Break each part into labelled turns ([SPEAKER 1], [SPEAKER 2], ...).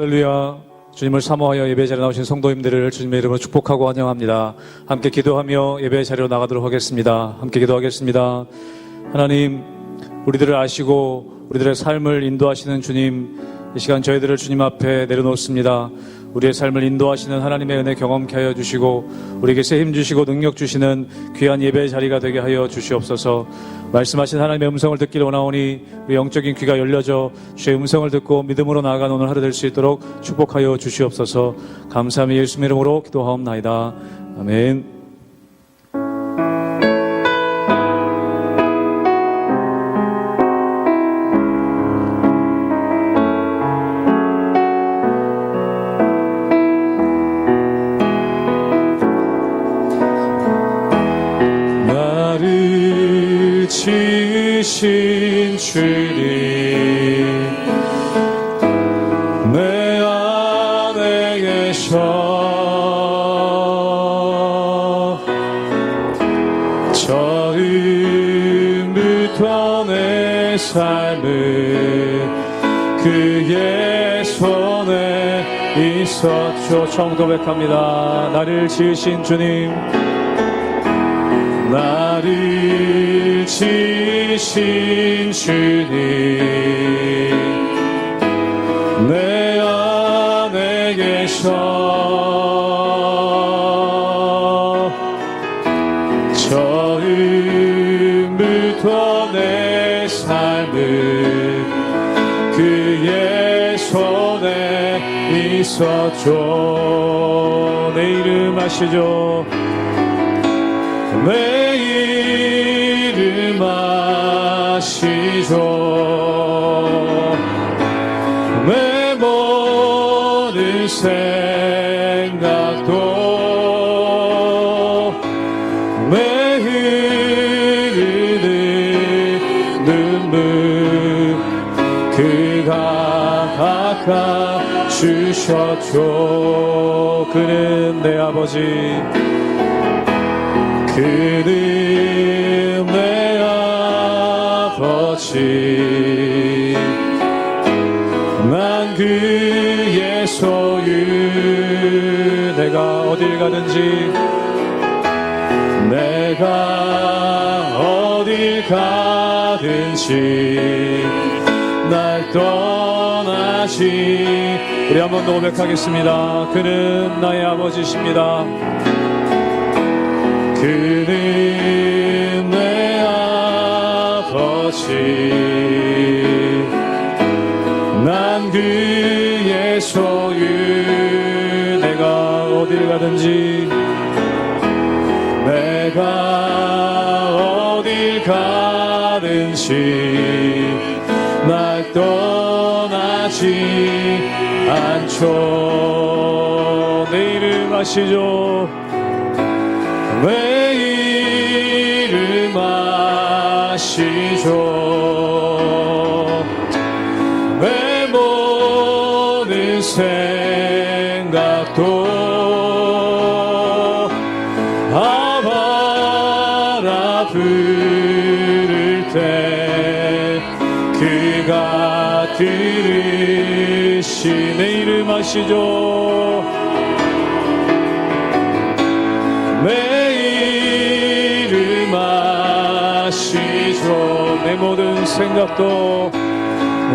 [SPEAKER 1] 할렐루야. 주님을 사모하여 예배 자리에 나오신 성도님들을 주님의 이름으로 축복하고 환영합니다. 함께 기도하며 예배 자리로 나가도록 하겠습니다. 함께 기도하겠습니다. 하나님, 우리들을 아시고 우리들의 삶을 인도하시는 주님, 이 시간 저희들을 주님 앞에 내려놓습니다. 우리의 삶을 인도하시는 하나님의 은혜 경험케 하여 주시고 우리에게 힘 주시고 능력 주시는 귀한 예배 자리가 되게 하여 주시옵소서. 말씀하신 하나님의 음성을 듣기를 원하오니 우리 영적인 귀가 열려져 주의 음성을 듣고 믿음으로 나아가는 오늘 하루 될 수 있도록 축복하여 주시옵소서. 감사하며 예수님의 이름으로 기도하옵나이다. 아멘. 지으신 주님 내 안에 계셔 처음부터 내 삶을 그의 손에 있었죠. 처음부터 고백합니다. 나를 지으신 주님, 나를 지으신 주님 내 안에 계셔 처음부터 내 삶을 그의 손에 있었죠. 내 이름 아시죠? 내 이름 아시죠. 내 모든 생각도 내 흐르는 눈물 그가 깎아주셨죠. 그는 내 아버지, 그는 내 아버지, 난 그의 소유. 내가 어딜 가든지, 내가 어딜 가든지 날 떠나지. 우리 한 번 더 고백하겠습니다. 그는 나의 아버지십니다. 그는 내 아버지, 난 그의 소유. 내가 어딜 가든지, 내가 어딜 가든지 날 떠나지 않죠. 내 이름 아시죠? 내 이름 아시죠. 내 모든 생각도 아바라 부를 때 그가 들으시. 내 이름 아시죠? 내 모든 생각도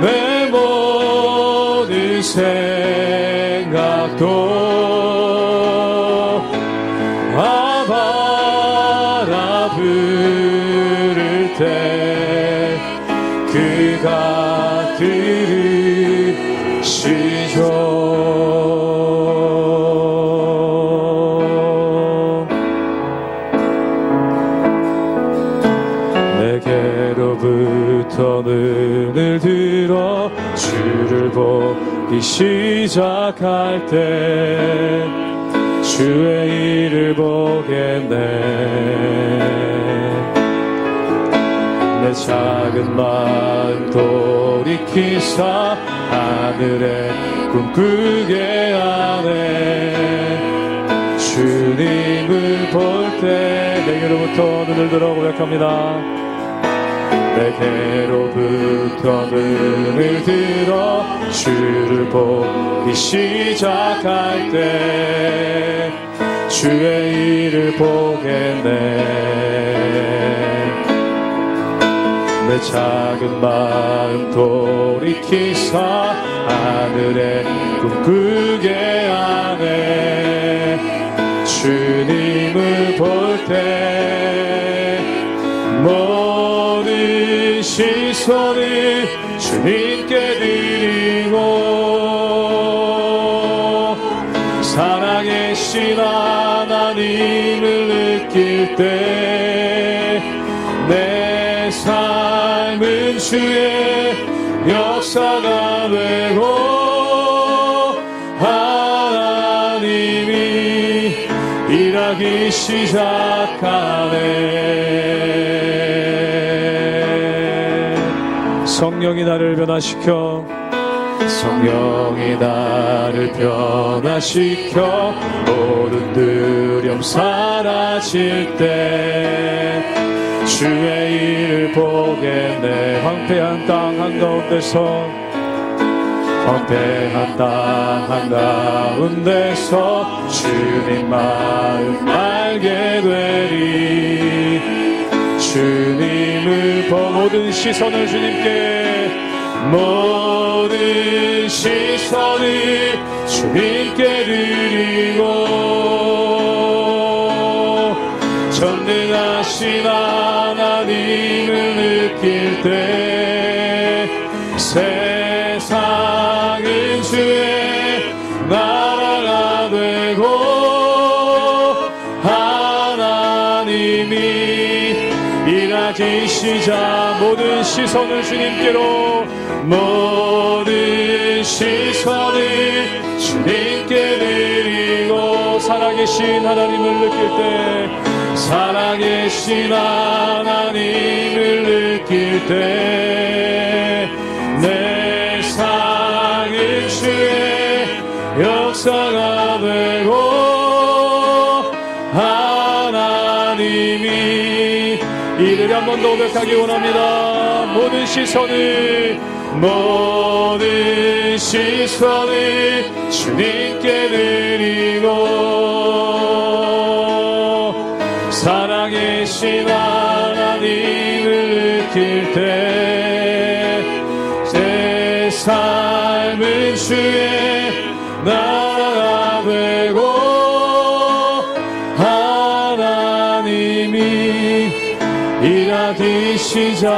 [SPEAKER 1] 내 모든 생각도 아바라 부를 때 그가 들으시죠. 내게로부터 눈을 들어 주를 보기 시작할 때 주의 일을 보겠네. 내 작은 마음 돌이키사 하늘에 꿈꾸게 하네. 주님을 볼 때 내게로부터 눈을 들어 고백합니다. 내게로부터 눈을 들어 주를 보기 시작할 때 주의 일을 보겠네. 내 작은 마음 돌이키사 하늘에 꿈꾸게 하네. 주님을 볼 때 모든 시선을 주님께 드리고 살아계신 하나님을 느낄 때 내 삶은 주의 역사가 되고 하나님이 일하기 시작하네. 성령이 나를 변화시켜 성령이 나를 변화시켜 모든 두려움 사라질 때 주의 일을 보겠네. 황폐한 땅 한가운데서 황폐한 땅 한가운데서 주님 마음 알게 되리. 주님을 모든 시선을 주님께 모든 시선을 주님께 드리고 전능하신 하나님을 느낄 때 세상은 주의 나라가 되고 하나님이 일하기 시작. 모든 시선을 주님께로 모든 시선을 주님께 드리고 살아계신 하나님을 느낄 때 살아계신 하나님을 느낄 때 내 삶은 주의 역사가 되고 하나님이 이를 한 번 더 고백하기 원합니다. 모든 시선을 주님께 드리고 살아계신 하나님을 느낄 때 제 삶은 주의 나라가 되고 하나님이 일하기 시작하네.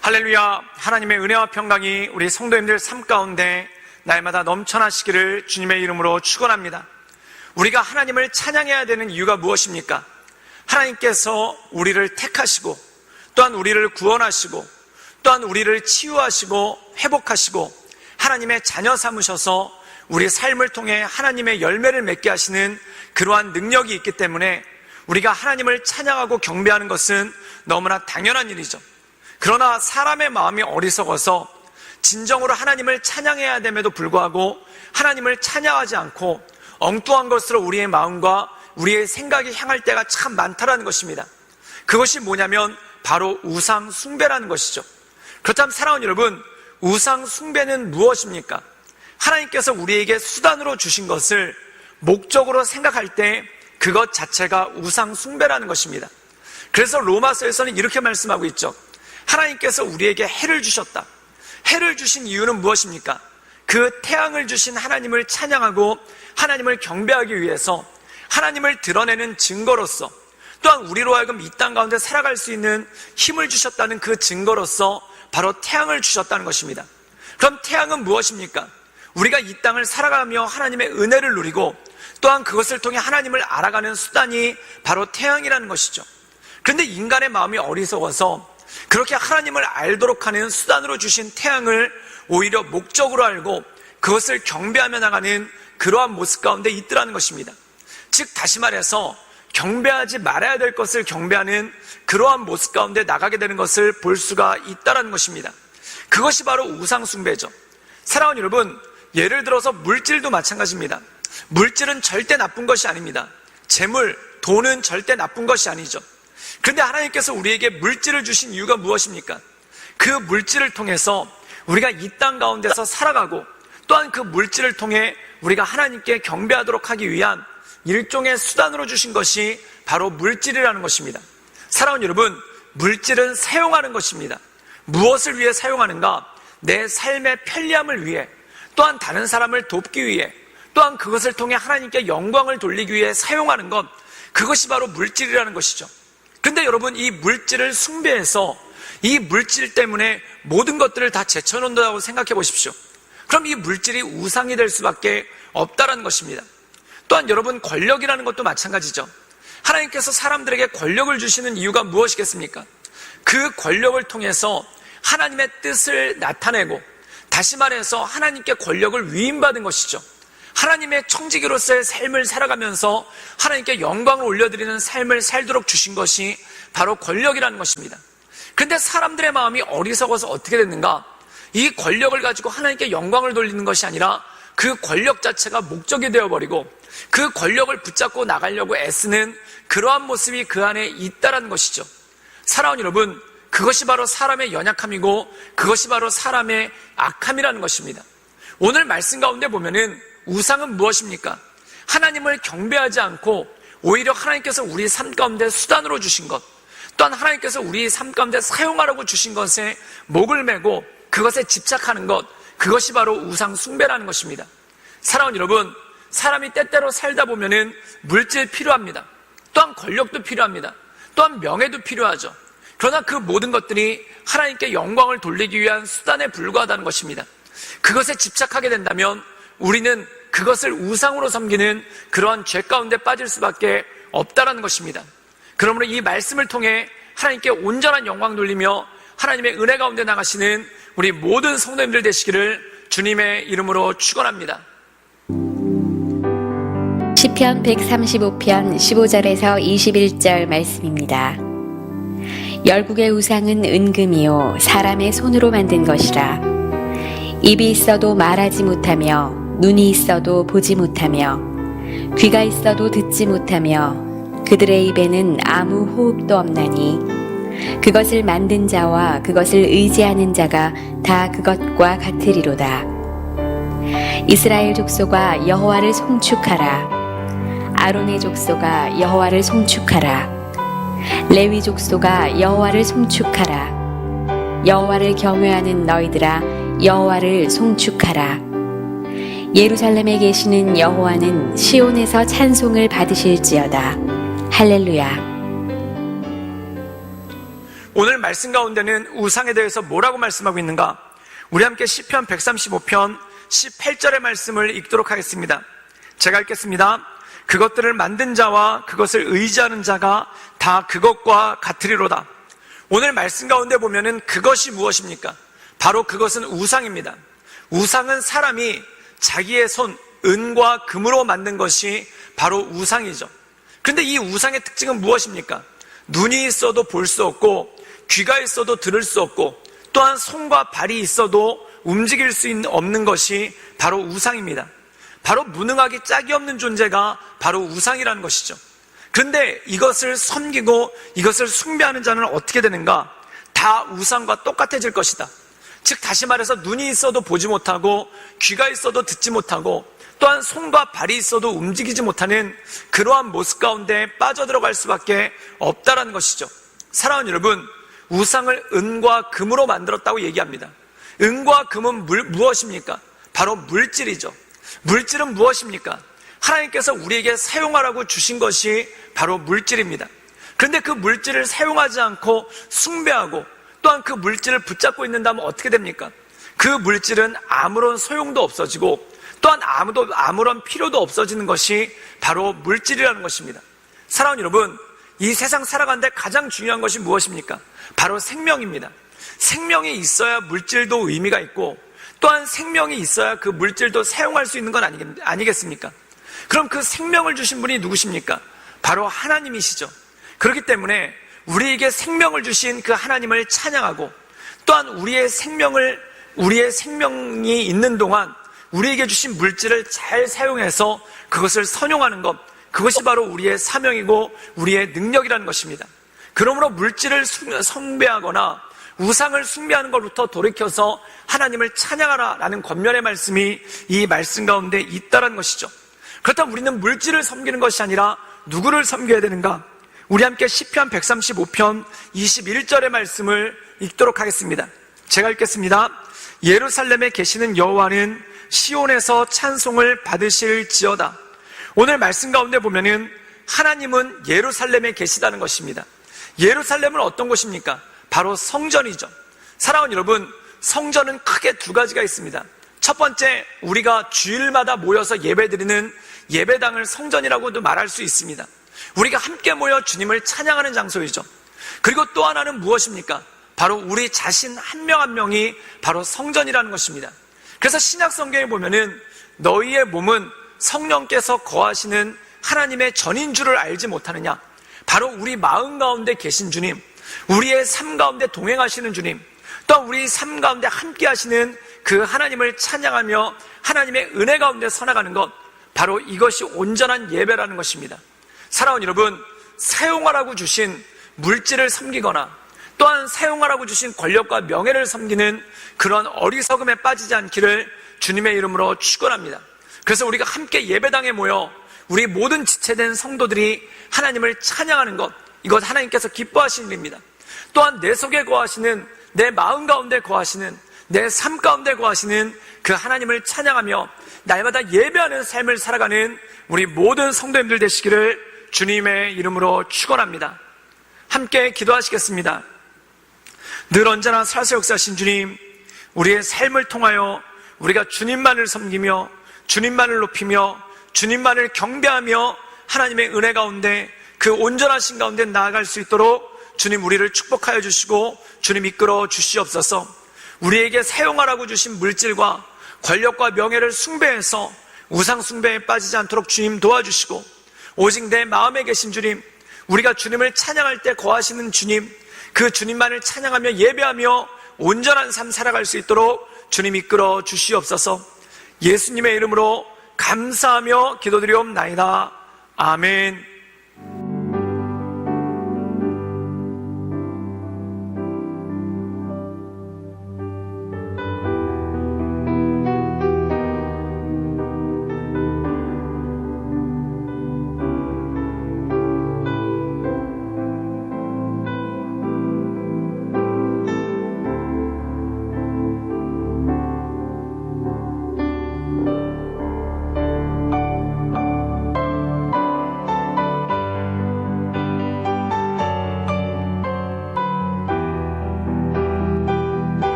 [SPEAKER 2] 할렐루야. 하나님의 은혜와 평강이 우리 성도님들 삶 가운데 날마다 넘쳐나시기를 주님의 이름으로 축원합니다. 우리가 하나님을 찬양해야 되는 이유가 무엇입니까? 하나님께서 우리를 택하시고 또한 우리를 구원하시고 또한 우리를 치유하시고 회복하시고 하나님의 자녀 삼으셔서 우리 삶을 통해 하나님의 열매를 맺게 하시는 그러한 능력이 있기 때문에 우리가 하나님을 찬양하고 경배하는 것은 너무나 당연한 일이죠. 그러나 사람의 마음이 어리석어서 진정으로 하나님을 찬양해야 됨에도 불구하고 하나님을 찬양하지 않고 엉뚱한 것으로 우리의 마음과 우리의 생각이 향할 때가 참 많다라는 것입니다. 그것이 뭐냐면 바로 우상 숭배라는 것이죠. 그렇다면 사랑하는 여러분, 우상 숭배는 무엇입니까? 하나님께서 우리에게 수단으로 주신 것을 목적으로 생각할 때 그것 자체가 우상 숭배라는 것입니다. 그래서 로마서에서는 이렇게 말씀하고 있죠. 하나님께서 우리에게 해를 주셨다. 해를 주신 이유는 무엇입니까? 그 태양을 주신 하나님을 찬양하고 하나님을 경배하기 위해서 하나님을 드러내는 증거로서 또한 우리로 하여금 이 땅 가운데 살아갈 수 있는 힘을 주셨다는 그 증거로서 바로 태양을 주셨다는 것입니다. 그럼 태양은 무엇입니까? 우리가 이 땅을 살아가며 하나님의 은혜를 누리고 또한 그것을 통해 하나님을 알아가는 수단이 바로 태양이라는 것이죠. 그런데 인간의 마음이 어리석어서 그렇게 하나님을 알도록 하는 수단으로 주신 태양을 오히려 목적으로 알고 그것을 경배하며 나가는 그러한 모습 가운데 있더라는 것입니다. 즉 다시 말해서 경배하지 말아야 될 것을 경배하는 그러한 모습 가운데 나가게 되는 것을 볼 수가 있다는 것입니다. 그것이 바로 우상 숭배죠. 사랑하는 여러분, 예를 들어서 물질도 마찬가지입니다. 물질은 절대 나쁜 것이 아닙니다. 재물, 돈은 절대 나쁜 것이 아니죠. 그런데 하나님께서 우리에게 물질을 주신 이유가 무엇입니까? 그 물질을 통해서 우리가 이 땅 가운데서 살아가고, 또한 그 물질을 통해 우리가 하나님께 경배하도록 하기 위한 일종의 수단으로 주신 것이 바로 물질이라는 것입니다. 사랑하는 여러분, 물질은 사용하는 것입니다. 무엇을 위해 사용하는가? 내 삶의 편리함을 위해, 또한 다른 사람을 돕기 위해, 또한 그것을 통해 하나님께 영광을 돌리기 위해 사용하는 것, 그것이 바로 물질이라는 것이죠. 근데 여러분, 이 물질을 숭배해서 이 물질 때문에 모든 것들을 다 제쳐놓는다고 생각해 보십시오. 그럼 이 물질이 우상이 될 수밖에 없다는 것입니다. 또한 여러분, 권력이라는 것도 마찬가지죠. 하나님께서 사람들에게 권력을 주시는 이유가 무엇이겠습니까? 그 권력을 통해서 하나님의 뜻을 나타내고, 다시 말해서 하나님께 권력을 위임받은 것이죠. 하나님의 청지기로서의 삶을 살아가면서 하나님께 영광을 올려드리는 삶을 살도록 주신 것이 바로 권력이라는 것입니다. 근데 사람들의 마음이 어리석어서 어떻게 됐는가? 이 권력을 가지고 하나님께 영광을 돌리는 것이 아니라 그 권력 자체가 목적이 되어버리고, 그 권력을 붙잡고 나가려고 애쓰는 그러한 모습이 그 안에 있다는 것이죠. 사랑하는 여러분, 그것이 바로 사람의 연약함이고, 그것이 바로 사람의 악함이라는 것입니다. 오늘 말씀 가운데 보면은 우상은 무엇입니까? 하나님을 경배하지 않고 오히려 하나님께서 우리 삶 가운데 수단으로 주신 것, 또한 하나님께서 우리 삶 가운데 사용하라고 주신 것에 목을 매고 그것에 집착하는 것, 그것이 바로 우상 숭배라는 것입니다. 사랑하는 여러분, 사람이 때때로 살다 보면은 물질 필요합니다. 또한 권력도 필요합니다. 또한 명예도 필요하죠. 그러나 그 모든 것들이 하나님께 영광을 돌리기 위한 수단에 불과하다는 것입니다. 그것에 집착하게 된다면 우리는 그것을 우상으로 섬기는 그러한 죄 가운데 빠질 수밖에 없다는 것입니다. 그러므로 이 말씀을 통해 하나님께 온전한 영광 돌리며 하나님의 은혜 가운데 나가시는 우리 모든 성도님들 되시기를 주님의 이름으로 축원합니다.
[SPEAKER 3] 시편 135편 15절에서 21절 말씀입니다. 열국의 우상은 은금이요 사람의 손으로 만든 것이라. 입이 있어도 말하지 못하며, 눈이 있어도 보지 못하며, 귀가 있어도 듣지 못하며, 그들의 입에는 아무 호흡도 없나니 그것을 만든 자와 그것을 의지하는 자가 다 그것과 같으리로다. 이스라엘 족속아 여호와를 송축하라. 아론의 족속아 여호와를 송축하라. 레위 족속아 여호와를 송축하라. 여호와를 경외하는 너희들아 여호와를 송축하라. 예루살렘에 계시는 여호와는 시온에서 찬송을 받으실지어다. 할렐루야.
[SPEAKER 2] 오늘 말씀 가운데는 우상에 대해서 뭐라고 말씀하고 있는가? 우리 함께 시편 135편 18절의 말씀을 읽도록 하겠습니다. 제가 읽겠습니다. 그것들을 만든 자와 그것을 의지하는 자가 다 그것과 같으리로다. 오늘 말씀 가운데 보면은 그것이 무엇입니까? 바로 그것은 우상입니다. 우상은 사람이 자기의 손, 은과 금으로 만든 것이 바로 우상이죠. 그런데 이 우상의 특징은 무엇입니까? 눈이 있어도 볼 수 없고, 귀가 있어도 들을 수 없고, 또한 손과 발이 있어도 움직일 수 없는 것이 바로 우상입니다. 바로 무능하기 짝이 없는 존재가 바로 우상이라는 것이죠. 그런데 이것을 섬기고 이것을 숭배하는 자는 어떻게 되는가? 다 우상과 똑같아질 것이다. 즉 다시 말해서 눈이 있어도 보지 못하고, 귀가 있어도 듣지 못하고, 또한 손과 발이 있어도 움직이지 못하는 그러한 모습 가운데 빠져들어갈 수밖에 없다는 것이죠. 사랑하는 여러분, 우상을 은과 금으로 만들었다고 얘기합니다. 은과 금은 무엇입니까? 바로 물질이죠. 물질은 무엇입니까? 하나님께서 우리에게 사용하라고 주신 것이 바로 물질입니다. 그런데 그 물질을 사용하지 않고 숭배하고, 또한 그 물질을 붙잡고 있는다면 어떻게 됩니까? 그 물질은 아무런 소용도 없어지고, 또한 아무런 필요도 없어지는 것이 바로 물질이라는 것입니다. 사랑하는 여러분, 이 세상 살아가는데 가장 중요한 것이 무엇입니까? 바로 생명입니다. 생명이 있어야 물질도 의미가 있고, 또한 생명이 있어야 그 물질도 사용할 수 있는 건 아니겠습니까? 그럼 그 생명을 주신 분이 누구십니까? 바로 하나님이시죠. 그렇기 때문에 우리에게 생명을 주신 그 하나님을 찬양하고, 또한 우리의 생명이 있는 동안 우리에게 주신 물질을 잘 사용해서 그것을 선용하는 것, 그것이 바로 우리의 사명이고 우리의 능력이라는 것입니다. 그러므로 물질을 숭배하거나 우상을 숭배하는 것부터 돌이켜서 하나님을 찬양하라라는 권면의 말씀이 이 말씀 가운데 있다는 것이죠. 그렇다면 우리는 물질을 섬기는 것이 아니라 누구를 섬겨야 되는가? 우리 함께 시편 135편 21절의 말씀을 읽도록 하겠습니다. 제가 읽겠습니다. 예루살렘에 계시는 여호와는 시온에서 찬송을 받으실지어다. 오늘 말씀 가운데 보면은 하나님은 예루살렘에 계시다는 것입니다. 예루살렘은 어떤 곳입니까? 바로 성전이죠. 사랑하는 여러분, 성전은 크게 두 가지가 있습니다. 첫 번째, 우리가 주일마다 모여서 예배드리는 예배당을 성전이라고도 말할 수 있습니다. 우리가 함께 모여 주님을 찬양하는 장소이죠. 그리고 또 하나는 무엇입니까? 바로 우리 자신 한 명 한 명이 바로 성전이라는 것입니다. 그래서 신약 성경에 보면은 너희의 몸은 성령께서 거하시는 하나님의 전인 줄을 알지 못하느냐? 바로 우리 마음 가운데 계신 주님, 우리의 삶 가운데 동행하시는 주님, 또 우리 삶 가운데 함께 하시는 그 하나님을 찬양하며 하나님의 은혜 가운데 서나가는 것, 바로 이것이 온전한 예배라는 것입니다. 사랑하는 여러분, 사용하라고 주신 물질을 섬기거나 또한 사용하라고 주신 권력과 명예를 섬기는 그런 어리석음에 빠지지 않기를 주님의 이름으로 축원합니다. 그래서 우리가 함께 예배당에 모여 우리 모든 지체된 성도들이 하나님을 찬양하는 것, 이것 하나님께서 기뻐하시는 일입니다. 또한 내 속에 거하시는, 내 마음 가운데 거하시는, 내 삶 가운데 거하시는 그 하나님을 찬양하며 날마다 예배하는 삶을 살아가는 우리 모든 성도님들 되시기를 주님의 이름으로 축원합니다. 함께 기도하시겠습니다. 늘 언제나 살아서 역사하신 주님, 우리의 삶을 통하여 우리가 주님만을 섬기며 주님만을 높이며 주님만을 경배하며 하나님의 은혜 가운데 그 온전하신 가운데 나아갈 수 있도록 주님 우리를 축복하여 주시고 주님 이끌어 주시옵소서. 우리에게 사용하라고 주신 물질과 권력과 명예를 숭배해서 우상 숭배에 빠지지 않도록 주님 도와주시고, 오직 내 마음에 계신 주님, 우리가 주님을 찬양할 때 거하시는 주님, 그 주님만을 찬양하며 예배하며 온전한 삶 살아갈 수 있도록 주님 이끌어 주시옵소서. 예수님의 이름으로 감사하며 기도드리옵나이다. 아멘.